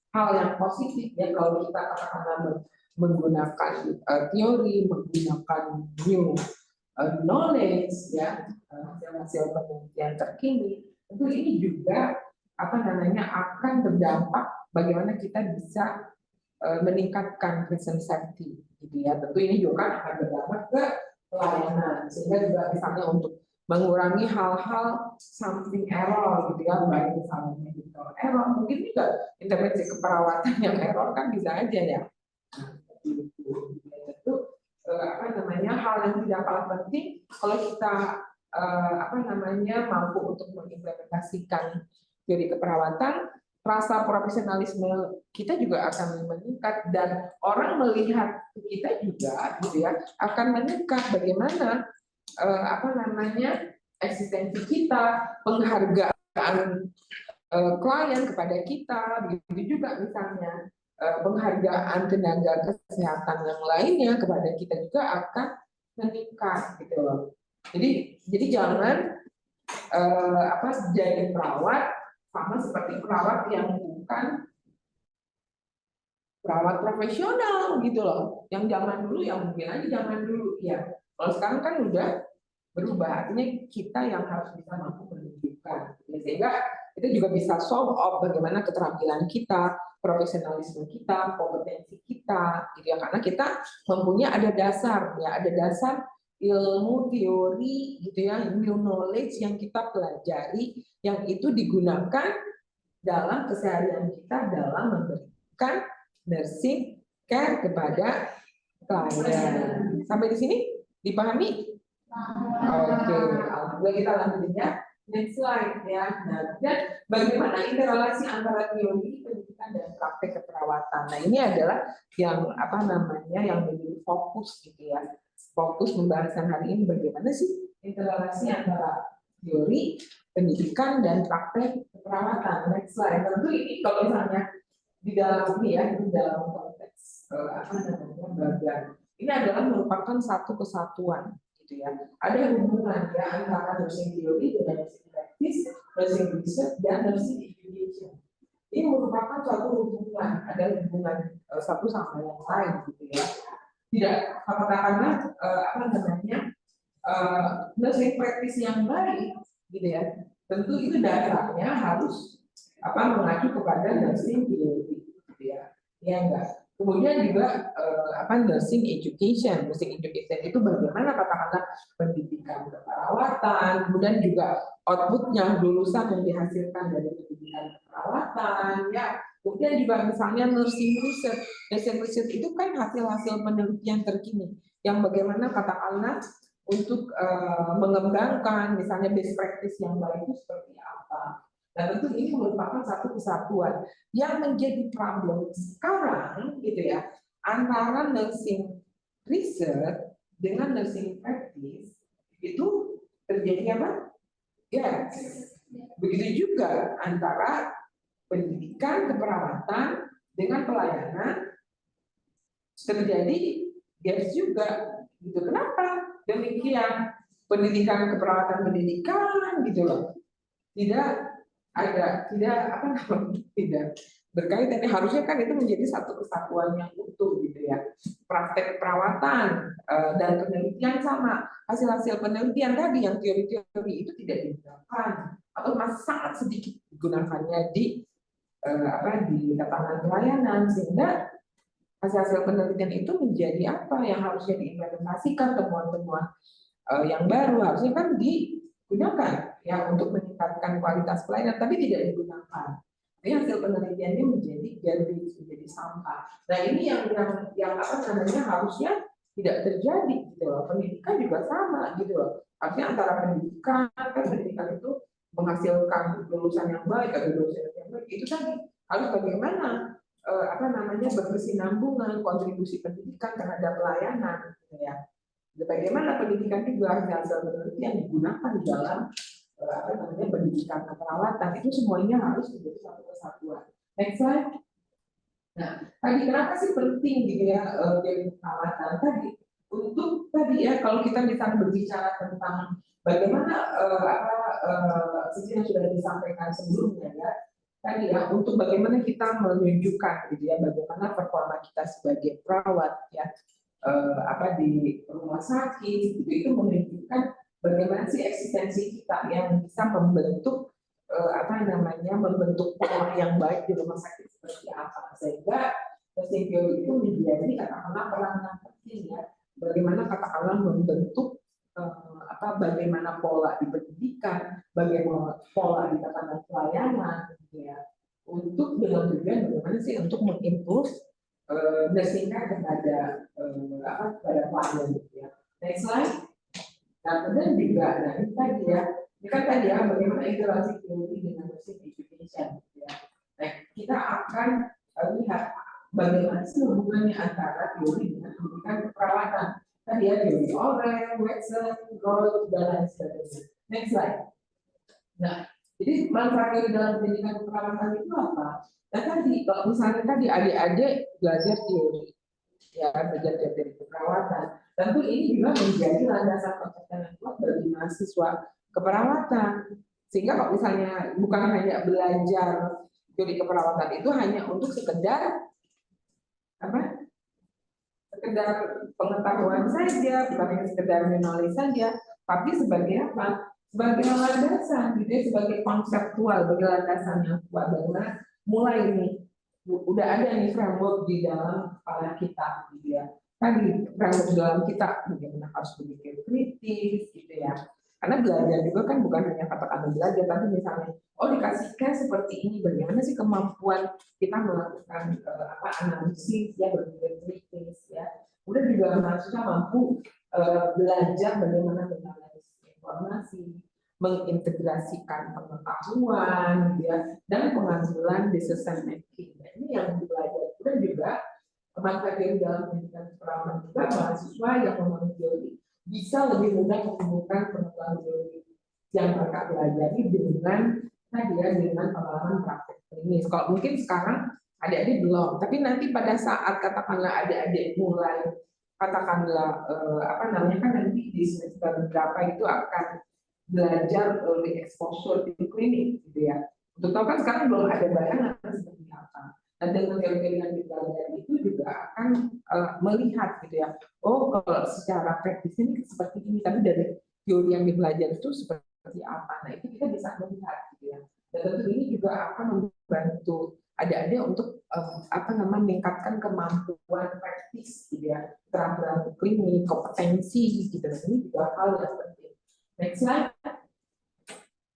hal yang positif ya kalau kita katakanlah menggunakan teori, menggunakan new knowledge ya, hasil-hasil penelitian terkini, tentu ini juga apa namanya akan berdampak bagaimana kita bisa meningkatkan patient safety gitu ya. Tentu ini juga akan berdampak ke pelayanan sehingga juga misalnya untuk mengurangi hal-hal something error gitu ya, baik misalnya medical error, mungkin juga intervensi keperawatan yang error kan bisa aja ya. Nah, itu apa namanya hal yang tidak kalah penting kalau kita apa namanya mampu untuk mengimplementasikan teori keperawatan, rasa profesionalisme kita juga akan meningkat dan orang melihat kita juga gitu ya akan meningkat bagaimana apa namanya eksistensi kita, penghargaan klien kepada kita, begitu juga misalnya penghargaan tenaga kesehatan yang lainnya kepada kita juga akan meningkat gitu loh. Jadi jangan apa jadi perawat sama seperti perawat yang bukan perawat profesional gitu loh. Yang zaman dulu yang mungkin aja zaman dulu ya. Kalau sekarang kan udah berubah, artinya kita yang harus bisa mampu menunjukkan. Ya, sehingga itu juga bisa solve off bagaimana keterampilan kita, profesionalisme kita, kompetensi kita, gitu ya. Karena kita mempunyai ada dasar, ya ada dasar ilmu teori, gitu ya, new knowledge yang kita pelajari, yang itu digunakan dalam keseharian kita dalam memberikan nursing care kepada klien. Sampai di sini dipahami? Oke, alhamdulillah kita lanjut ya. Next slide ya. Nah, dan bagaimana interrelasi antara teori pendidikan dan praktek keperawatan. Nah, ini adalah yang apa namanya yang menjadi fokus gitu ya. Fokus pembahasan hari ini bagaimana sih interrelasi antara teori pendidikan dan praktek keperawatan. Next slide. Tentu ini kalau misalnya di dalam ini ya, di dalam konteks apa namanya bagian ini adalah merupakan satu kesatuan gitu ya. Ada hubungan ya antara nursing theory dengan nursing practice, nursing research dan nursing education. Ini merupakan suatu hubungan, ada hubungan satu sama yang lain gitu ya. Tidak katakanlah apa namanya nursing practice yang baik gitu ya. Tentu itu dasarnya harus apa mengacu kepada nursing theory gitu ya. Ya enggak. Kemudian juga apa nursing education itu bagaimana katakanlah pendidikan keperawatan, kemudian juga outputnya lulusan yang dihasilkan dari pendidikan keperawatan, ya. Kemudian juga misalnya nursing research itu kan hasil-hasil penelitian terkini yang bagaimana katakanlah untuk mengembangkan misalnya best practice yang baik itu seperti apa. Nah, tentu ini merupakan satu kesatuan yang menjadi problem sekarang gitu ya antara nursing research dengan nursing practice itu terjadi apa? Ya, begitu juga antara pendidikan keperawatan dengan pelayanan terjadi gaps juga gitu. Kenapa demikian? Pendidikan keperawatan pendidikan gitu loh tidak apa namanya tidak berkaitan. Harusnya kan itu menjadi satu kesatuan yang utuh gitu ya. Praktek perawatan dan penelitian sama, hasil-hasil penelitian tadi yang teori-teori itu tidak digunakan atau masih sangat sedikit digunakannya di di lapangan pelayanan, sehingga hasil-hasil penelitian itu menjadi apa yang harusnya diimplementasikan, temuan-temuan yang baru harusnya kan digunakan ya untuk meningkatkan kualitas pelayanan, tapi tidak digunakan. Tapi hasil penelitiannya menjadi garbage, menjadi sampah. Nah ini yang apa namanya harusnya tidak terjadi gitu loh. Pendidikan juga sama gitu loh. Artinya antara pendidikan kan pendidikan itu menghasilkan lulusan yang baik atau dosen yang baik itu tadi harus bagaimana apa namanya berkesinambungan kontribusi pendidikan terhadap pelayanan gitu ya. Bagaimana pendidikan juga hasil penelitian yang digunakan di dalam apa namanya pendidikan keperawatan itu semuanya harus menjadi satu kesatuan. Next slide. Nah, tadi kenapa sih penting gitu ya dari perawatan tadi untuk tadi ya kalau kita misalnya berbicara tentang bagaimana sisi yang sudah disampaikan sebelumnya ya tadi ya untuk bagaimana kita menunjukkan gitu ya bagaimana performa kita sebagai perawat ya apa di rumah sakit gitu, itu menunjukkan bagaimana sih eksistensi kita yang bisa membentuk apa namanya membentuk pola yang baik di rumah sakit seperti apa sehingga testing teori itu menjadi katakanlah peranan penting ya bagaimana katakanlah membentuk apa bagaimana pola di pendidikan bagaimana pola di tatanan pelayanan gitu ya untuk dengan tujuan bagaimana sih untuk mengimprove nursing kepada apa kepada klien gitu ya. Next slide. Nah kemudian juga nah ini tadi ya ini kan tadi ya bagaimana interaksi teori dengan nursing education gitu ya. Nah kita akan lihat bagaimana sih hubungannya antara teori dengan pendidikan keperawatan. Tadi ya teori Oren, Watson, Roth dan lain sebagainya. Next slide. Nah jadi manfaat teori dalam pendidikan keperawatan itu apa? Nah tadi kalau misalnya tadi adik-adik belajar teori ya belajar teori keperawatan tentu ini juga menjadi landasan konsep yang kuat bagi mahasiswa keperawatan sehingga kalau misalnya bukan hanya belajar teori keperawatan itu hanya untuk sekedar apa sekedar pengetahuan saja bukan hanya sekedar menulis saja tapi sebagai apa sebagai landasan gitu ya sebagai konseptual sebagai landasan yang kuat bagaimana mulai ini udah ada nih framework di dalam kepala kita gitu ya tadi framework dalam kita bagaimana harus berpikir kritis gitu ya karena belajar juga kan bukan hanya kata-kata belajar tapi misalnya oh dikasihkan seperti ini bagaimana sih kemampuan kita melakukan apa analisis ya berpikir kritis ya udah juga mahasiswa mampu belajar bagaimana menganalisis informasi mengintegrasikan pengetahuan ya dan pengambilan decision making. Nah, ini yang belajar dan juga manfaat teori dalam pendidikan keperawatan juga mahasiswa yang memahami teori bisa lebih mudah menemukan pengetahuan teori yang mereka pelajari dengan tadi ya dengan pengalaman praktek klinis. Kalau mungkin sekarang adik-adik belum, tapi nanti pada saat katakanlah adik-adik mulai katakanlah apa namanya kan nanti di semester berapa itu akan belajar early exposure di klinik gitu ya. Untuk tahu kan sekarang belum ada bayangan seperti apa. Dan dengan teori-teori yang dipelajari itu juga akan melihat gitu ya. Oh kalau secara praktis ini seperti ini, tapi dari teori yang dipelajari itu seperti apa. Nah itu kita bisa melihat gitu ya. Dan tentu ini juga akan membantu adik-adik untuk apa namanya meningkatkan kemampuan praktis gitu ya, keterampilan klinik, kompetensi gitu. Dan ini juga hal yang penting. Next slide.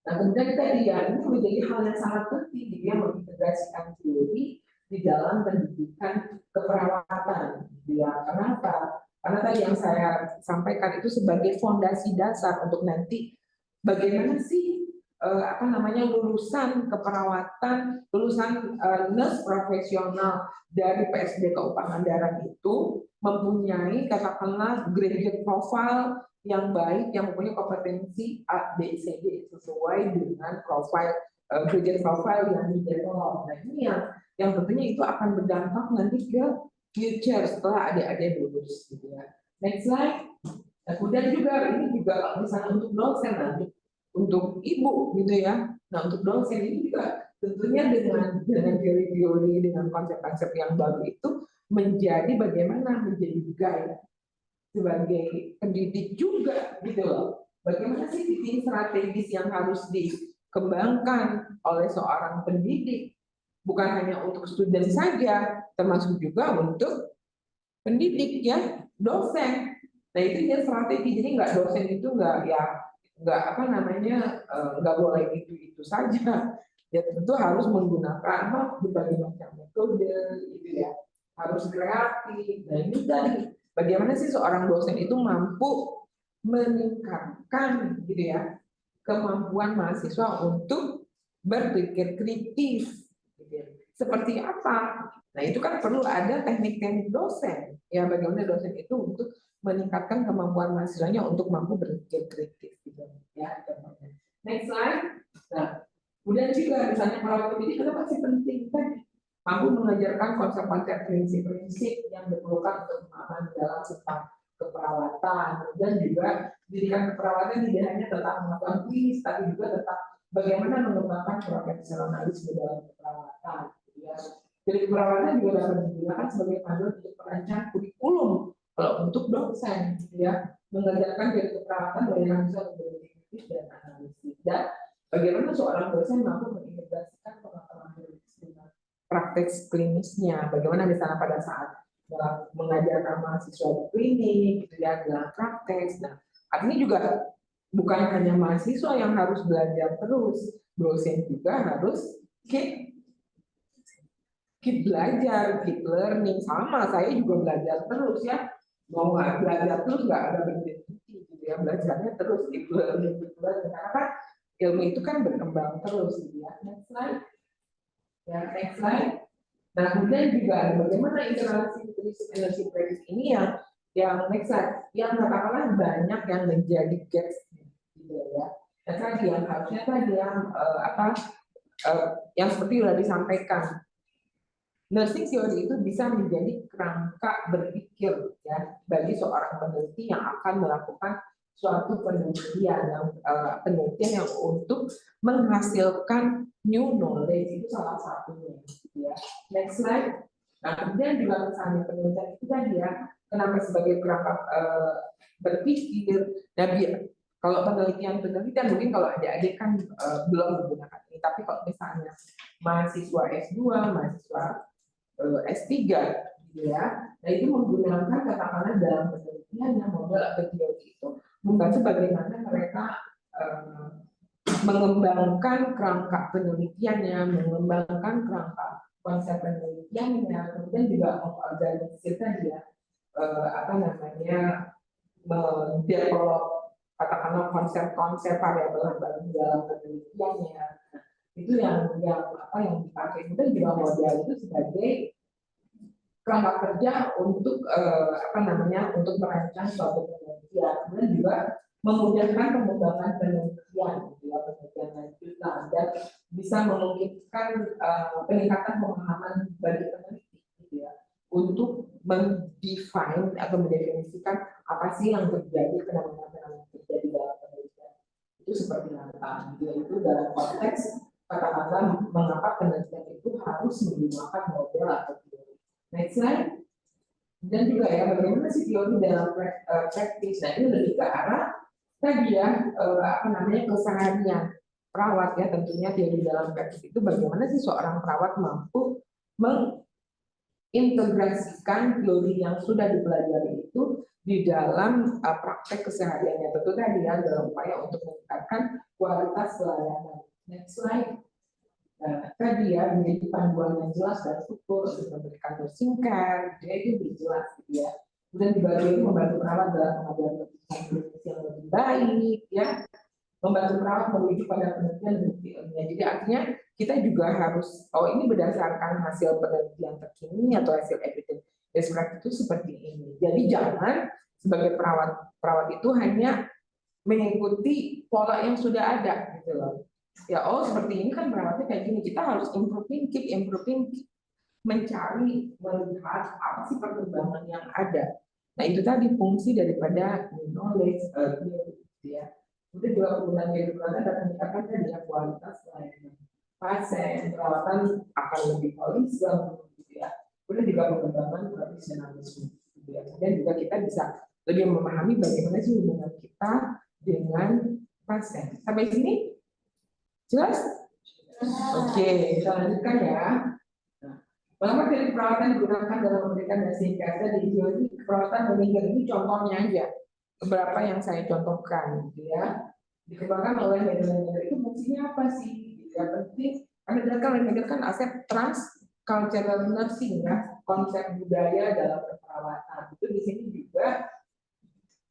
Nah, kemudian tadi ya, ini menjadi hal yang sangat penting dia mengintegrasikan teori di dalam pendidikan keperawatan. Ya, kenapa? Karena tadi yang saya sampaikan itu sebagai fondasi dasar untuk nanti bagaimana sih apa namanya lulusan keperawatan, lulusan nurse profesional dari PSDK Pangandaran itu mempunyai katakanlah graduate profile yang baik, yang mempunyai kompetensi A, B, C, D sesuai dengan profile graduate profile yang di-develop. Nah ini yang tentunya itu akan berdampak nanti ke future setelah adik-adik lulus gitu ya. Next slide. Nah, kemudian juga ini juga misalnya untuk dosen nanti untuk ibu gitu ya. Nah untuk dosen ini juga tentunya dengan teori-teori dengan konsep-konsep yang baru itu menjadi bagaimana menjadi guide sebagai pendidik juga gitu loh. Bagaimana sih titik strategis yang harus dikembangkan oleh seorang pendidik? Bukan hanya untuk student saja, termasuk juga untuk pendidik ya, dosen. Nah itu dia strategi. Jadi nggak dosen itu nggak ya nggak apa namanya nggak boleh itu saja. Ya tentu harus menggunakan berbagai macam metode, gitu ya. Harus kreatif. Nah ini tadi, bagaimana sih seorang dosen itu mampu meningkatkan, gitu ya, kemampuan mahasiswa untuk berpikir kritis, gitu ya. Seperti apa? Nah itu kan perlu ada teknik-teknik dosen. Ya bagaimana dosen itu untuk meningkatkan kemampuan mahasiswanya untuk mampu berpikir kritis, gitu ya. Next slide. Nah, kemudian juga misalnya perawat pendidik kenapa sih penting kan mampu mengajarkan konsep-konsep prinsip-prinsip yang diperlukan untuk pemahaman dalam tentang keperawatan dan juga pendidikan keperawatan tidak hanya tentang melakukan klinis tapi juga tentang bagaimana mengembangkan profesionalisme dalam keperawatan. Ya. Jadi keperawatan juga dapat digunakan sebagai panduan untuk merancang kurikulum kalau untuk dosen, ya mengajarkan dari keperawatan bagaimana bisa berpikir dan analisis dan bagaimana seorang dosen mampu mengintegrasikan pengetahuan klinis dengan praktek klinisnya, bagaimana misalnya pada saat mengajarkan mahasiswa di klinik, gitu ya, dalam praktek. Nah, artinya juga bukan hanya mahasiswa yang harus belajar terus, dosen juga harus keep belajar, keep learning. Sama, saya juga belajar terus ya, mau nggak belajar terus nggak ada berhenti, gitu ya, belajarnya terus, keep learning, karena kan ilmu itu kan berkembang terus, gitu ya. Next slide. Ya, next slide. Nah, kemudian juga ada bagaimana interaksi energi praktis ini yang next slide, yang katakanlah banyak yang menjadi gaps, gitu ya. Dan tadi yang harusnya tadi yang seperti sudah disampaikan, nursing theory itu bisa menjadi kerangka berpikir ya bagi seorang peneliti yang akan melakukan suatu penelitian yang untuk menghasilkan new knowledge, itu salah satunya, gitu ya. Next slide. Nah, kemudian juga misalnya penelitian itu tadi ya, kenapa sebagai kerangka berpikir. Dan kalau penelitian mungkin kalau adik-adik kan belum menggunakan ini, tapi kalau misalnya mahasiswa S2, mahasiswa S3, gitu ya. Nah itu menggunakan katakanlah dalam penelitian yang model atau teori itu membantu bagaimana mereka mengembangkan kerangka penelitiannya, mengembangkan kerangka konsep penelitiannya, kemudian juga mengorganisir tadi ya, mendevelop katakanlah konsep-konsep variabel baru dalam penelitiannya. Itu yang dipakai, kemudian juga model itu sebagai kerangka kerja untuk untuk merancang suatu penelitian, kemudian juga memudahkan pengembangan penelitian, gitu ya, penelitian lanjutan dan bisa memungkinkan peningkatan pemahaman bagi peneliti, gitu ya, untuk mendefine atau mendefinisikan apa sih yang terjadi, fenomena-fenomena yang terjadi dalam penelitian itu seperti apa, gitu ya, itu dalam konteks katakanlah mengapa penelitian itu harus menggunakan model atau teori. Next slide. Dan juga ya bagaimana sih teori dalam praktis. Nah ini lebih ke arah tadi ya keseharian perawat ya, tentunya teori dalam praktis itu bagaimana sih seorang perawat mampu mengintegrasikan teori yang sudah dipelajari itu di dalam praktek kesehariannya, tentu tadi ya dalam upaya untuk meningkatkan kualitas pelayanan. Next slide. Nah, tadi ya menjadi panduan yang jelas dan struktur untuk memberikan nursing care, jadi itu jelas, gitu ya. Kemudian juga itu membantu perawat dalam pengambilan keputusan klinis yang lebih baik, ya, membantu perawat menuju pada penelitian lebih ilmiah. Jadi artinya kita juga harus, ini berdasarkan hasil penelitian terkini atau hasil evidence based practice itu seperti ini. Jadi jangan sebagai perawat itu hanya mengikuti pola yang sudah ada, gitu loh. Ya, seperti ini kan perawatnya kayak gini, kita harus keep improving, mencari, melihat apa sih perkembangan yang ada. Nah itu tadi fungsi daripada knowledge, ya. Kemudian juga penggunaan kehidupan dapat meningkatkan tadi ya kualitas pelayanan pasien, perawatan akan lebih holistik, gitu ya. Kemudian juga pengembangan profesionalisme, gitu ya. Kemudian juga kita bisa lebih memahami bagaimana sih hubungan kita dengan pasien. Sampai sini jelas? Oke, kita lanjutkan ya. Nah, mengapa teknik perawatan digunakan dalam memberikan hasil kerja di teori perawatan meninggal ini contohnya aja. Beberapa yang saya contohkan, gitu ya. Dikembangkan oleh metode itu fungsinya apa sih? Yang penting Karena aspek transcultural nursing ya, konsep budaya dalam perawatan. Itu di sini juga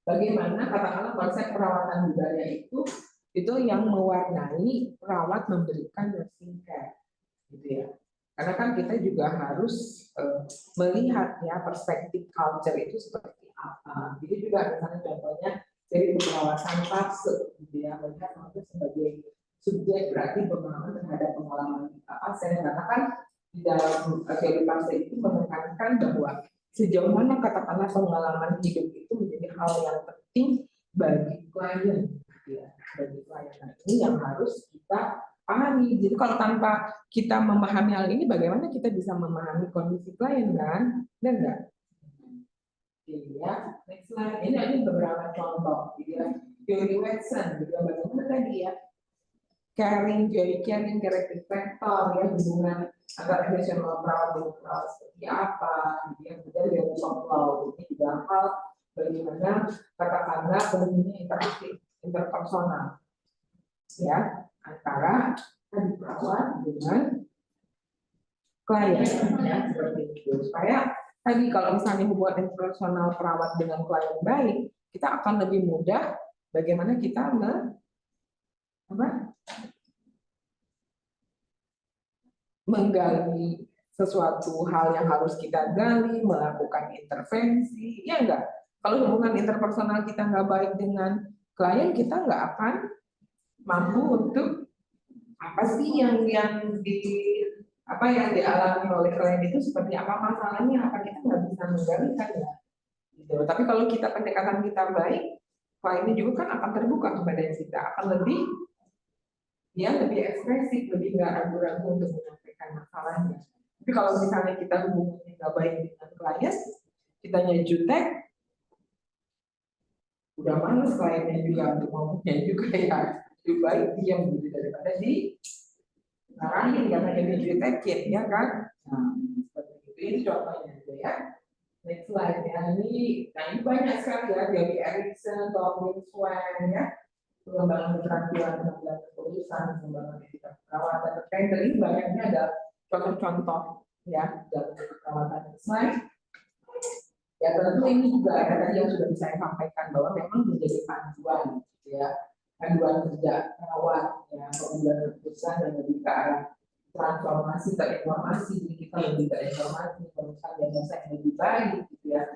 bagaimana katakanlah konsep perawatan budaya itu yang mewarnai perawat memberikan nursing care, gitu ya. Karena kan kita juga harus melihat ya perspektif culture itu seperti apa. Jadi juga misalnya contohnya dari perawatan fase, gitu ya, melihat itu sebagai subjek berarti pengalaman terhadap pengalaman pasien. Karena kan di dalam teori fase itu menekankan bahwa sejauh mana katakanlah pengalaman hidup itu menjadi hal yang penting bagi klien, gitu ya. Bagi klien. Nah, ini yang harus kita pahami. Jadi kalau tanpa kita memahami hal ini, bagaimana kita bisa memahami kondisi klien kan? Dan enggak? Ya, next slide. Ini beberapa contoh. Ya. Teori Watson juga bagaimana tadi ya? Caring character factor ya, hubungan antara emotional perawat dan perawat seperti apa? Ya, kemudian dari soft law ini juga hal bagaimana katakanlah pentingnya interaksi interpersonal ya antara perawat dengan klien ya seperti itu, supaya tadi kalau misalnya hubungan interpersonal perawat dengan klien baik, kita akan lebih mudah bagaimana kita menggali sesuatu hal yang harus kita gali, melakukan intervensi, ya enggak? Kalau hubungan interpersonal kita nggak baik dengan klien, kita nggak akan mampu untuk apa sih yang dialami oleh klien itu seperti apa masalahnya, apa kita nggak bisa menggalikan ya. Gitu. Tapi kalau kita pendekatan kita baik, kliennya juga kan akan terbuka kepada kita, akan lebih ekspresif, lebih nggak ragu-ragu untuk menyampaikan masalahnya. Tapi kalau misalnya kita hubungannya nggak baik dengan klien, kitanya jutek, udah males kliennya juga untuk ngomongnya juga ya, lebih baik diam gitu daripada ngarahin karena jadi jutekin ya kan. Nah, seperti itu. Ini contohnya aja ya. Next slide ya. Ini banyak sekali ya dari Erikson, Tomlin, Swan ya. Pengembangan keterampilan penampilan kepolisian, pengembangan etika perawatan, trainer, ini banyaknya ada contoh-contoh ya dalam perawatan. Slide. Ya tentu ini juga ada tadi yang sudah saya sampaikan bahwa memang menjadi panduan ya, panduan kerja perawat ya, pengambilan keputusan dan lebih ke arah transformasi ke informasi, jadi kita lebih ke informasi, perusahaan yang lebih baik gitu ya.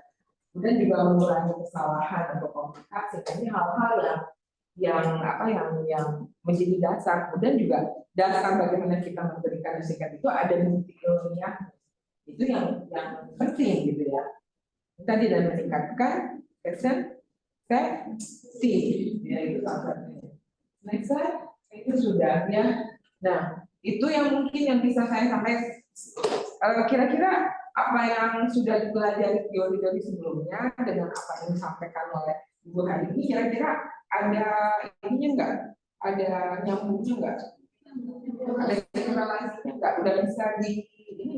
Kemudian juga mengurangi kesalahan atau komplikasi. Ini hal-hal yang menjadi dasar. Kemudian juga dasar bagaimana kita memberikan nasihat itu ada bukti ilmiah. Itu yang penting gitu ya. Tadi dan meningkatkan passion safety ya, itu salah satunya. Next slide. Itu sudah ya. Nah, itu yang mungkin yang bisa saya sampaikan. Kira-kira apa yang sudah dipelajari teori dari sebelumnya dengan apa yang disampaikan oleh Ibu hari ini, kira-kira ada ininya enggak? Ada nyambungnya enggak? Ada korelasinya enggak? Udah bisa ini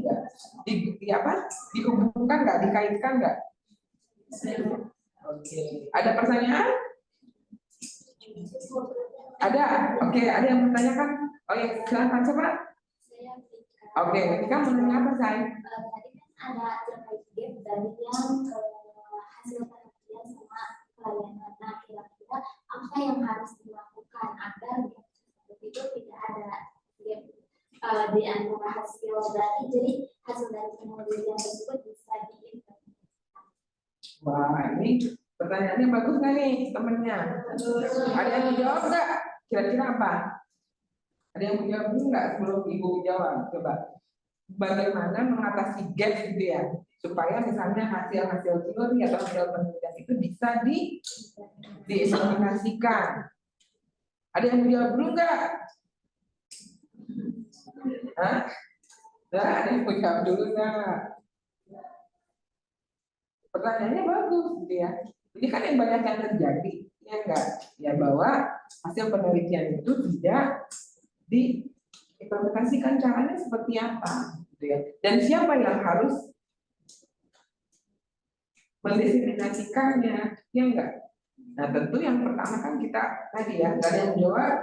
enggak? Dihubungkan enggak? Dikaitkan enggak? Oke. Ada pertanyaan? Ada? Oke, ada yang bertanyakan? Oh ya, silakan coba. Oke, Ketika mau nanya apa, Say? Tadi kan ada terkait gap dari yang hasil penelitian sama pelayanan. Nah, kira-kira apa yang harus dilakukan agar itu tidak ada gap di antara hasil berarti, jadi hasil dari penelitian tersebut bisa diimplementasikan. Wah, ini pertanyaannya bagus nggak nih temennya? Ada yang mau jawab nggak? Kira-kira apa? Ada yang mau jawab nggak sebelum Ibu jawab? Coba. Bagaimana mengatasi gap gitu ya, supaya misalnya hasil-hasil teori atau hasil penelitian itu bisa diimplementasikan. Ada yang mau jawab dulu nggak? Hah? Ada yang mau jawab dulu nggak? Pertanyaannya bagus gitu ya. Ini kan yang banyak yang terjadi, ya enggak? Ya bahwa hasil penelitian itu tidak diimplementasikan, caranya seperti apa, gitu ya. Dan siapa yang harus mendiskriminasikannya, ya enggak? Nah tentu yang pertama kan kita tadi ya, nggak ada yang jawab.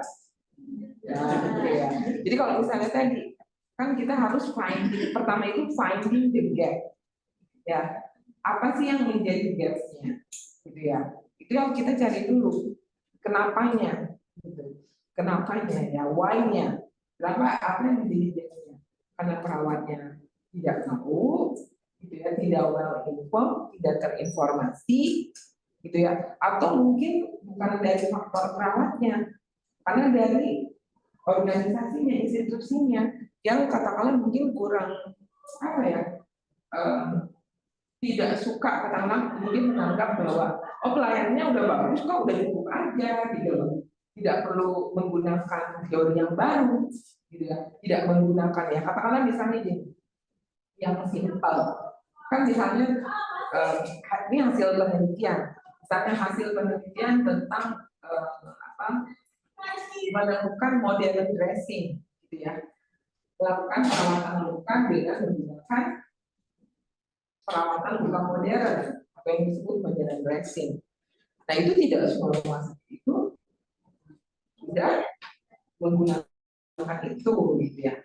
Ya, gitu ya. Jadi kalau misalnya tadi kan kita harus finding, pertama itu finding the gap, ya apa sih yang menjadi gapsnya, gitu ya, itu yang kita cari dulu, kenapanya, gitu. Kenapanya ya, why-nya, kenapa, apa yang menjadi gapsnya, karena perawatnya tidak tahu, gitu ya, tidak well informed, tidak terinformasi, gitu ya, atau mungkin bukan dari faktor perawatnya, karena dari organisasinya, institusinya yang katakanlah mungkin kurang apa ya, tidak suka, katakanlah mungkin menganggap bahwa oh pelayanannya udah bagus kok, udah cukup aja gitu loh, tidak perlu menggunakan teori yang baru, gitu ya, tidak menggunakan ya katakanlah misalnya gini, yang simpel kan misalnya ini hasil penelitian, misalnya hasil penelitian tentang apa, menemukan modern dressing, gitu ya, melakukan perawatan luka dengan menggunakan perawatan luka modern atau yang disebut modern dressing. Nah itu tidak semua rumah sakit itu sudah menggunakan itu, gitu ya.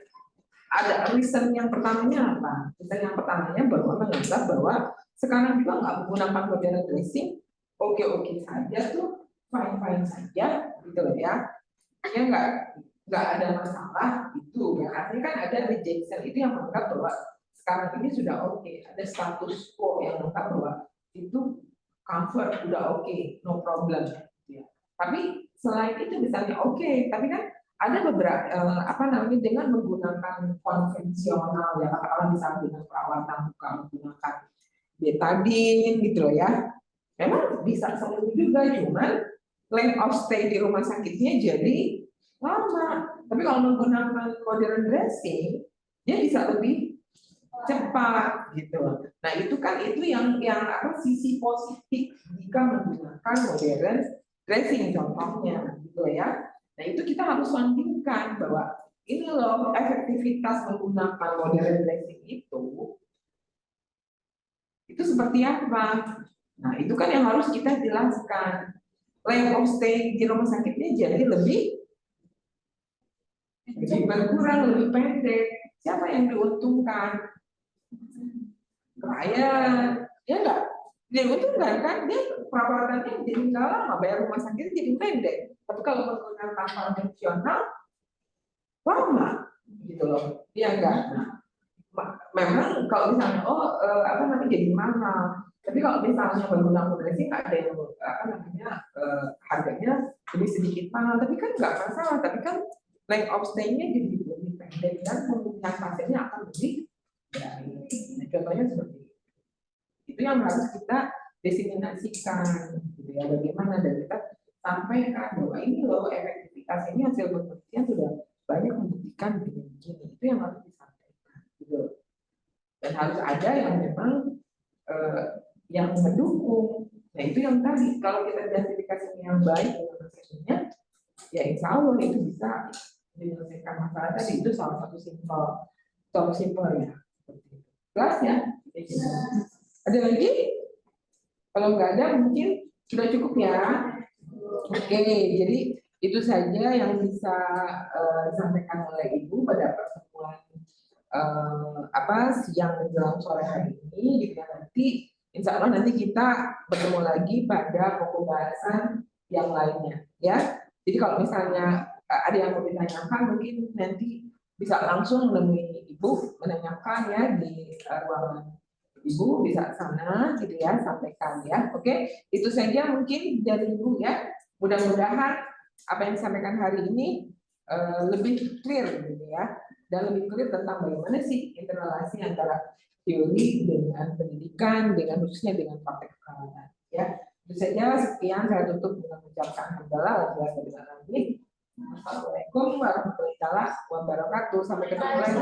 Ada reason yang pertamanya apa? Reason yang pertamanya bahwa menganggap bahwa sekarang juga nggak menggunakan modern dressing, oke saja tuh, fine saja, gitu loh ya. Ya nggak ada masalah itu ya, artinya kan ada rejection itu yang menganggap bahwa sekarang ini sudah oke, ada status quo yang menganggap bahwa itu comfort udah oke, no problem ya. Tapi selain itu misalnya oke, tapi kan ada beberapa apa namanya, dengan menggunakan konvensional ya, katakanlah misalnya dengan perawatan bukan menggunakan betadine gitu loh ya, memang bisa sembuh juga, cuman length of stay di rumah sakitnya jadi lama. Tapi kalau menggunakan modern dressing, dia bisa lebih cepat gitu. Nah itu kan itu yang apa, sisi positif jika menggunakan modern dressing contohnya, gitu ya. Nah itu kita harus bandingkan bahwa ini loh efektivitas menggunakan modern dressing itu seperti apa. Nah itu kan yang harus kita jelaskan. Length of stay di rumah sakitnya jadi lebih berkurang, lebih pendek. Siapa yang diuntungkan? Klien, ya enggak? Dia diuntungkan kan? Dia perawatannya jadi nggak lama, bayar rumah sakit jadi pendek. Tapi kalau menggunakan konvensional, lama, gitu loh. Iya enggak? Nah, memang kalau misalnya apa namanya jadi mahal. Tapi kalau misalnya menggunakan dressing nggak ada yang apa namanya harganya lebih sedikit mahal. Tapi kan nggak masalah. Tapi kan length of stay-nya jadi lebih pendek dan pemulihan pasiennya akan lebih baik. Nah, contohnya seperti itu yang harus kita diseminasikan, gitu ya, bagaimana, dan kita sampaikan bahwa ini loh efektivitas ini, hasil penelitian sudah banyak membuktikan begini-begini. Itu yang harus disampaikan, gitu. Dan harus ada yang memang yang mendukung. Nah itu yang tadi, kalau kita justifikasinya yang baik dengan hasilnya, ya insya Allah itu bisa menyelesaikan masalah tadi. Itu salah satu simpel ya. Jelas ya? Ada lagi? Kalau nggak ada mungkin sudah cukup ya. Oke, jadi itu saja yang bisa disampaikan oleh Ibu pada pertemuan siang menjelang sore hari ini. Gitu. Nanti insya Allah nanti kita bertemu lagi pada pokok bahasan yang lainnya ya. Jadi kalau misalnya ada yang mau ditanyakan, mungkin nanti bisa langsung menemui Ibu menanyakan ya di ruangan Ibu, bisa sana gitu ya, sampaikan ya. Oke, itu saja mungkin dari Ibu ya. Mudah-mudahan apa yang disampaikan hari ini lebih clear gitu ya, dan lebih clear tentang bagaimana sih interrelasi antara teori dengan pendidikan, dengan khususnya dengan praktek perawatan ya. Itu saja, sekian saya tutup dengan mengucapkan hamdalah wa syukur. Assalamualaikum warahmatullahi wabarakatuh. Sampai ketemu lagi.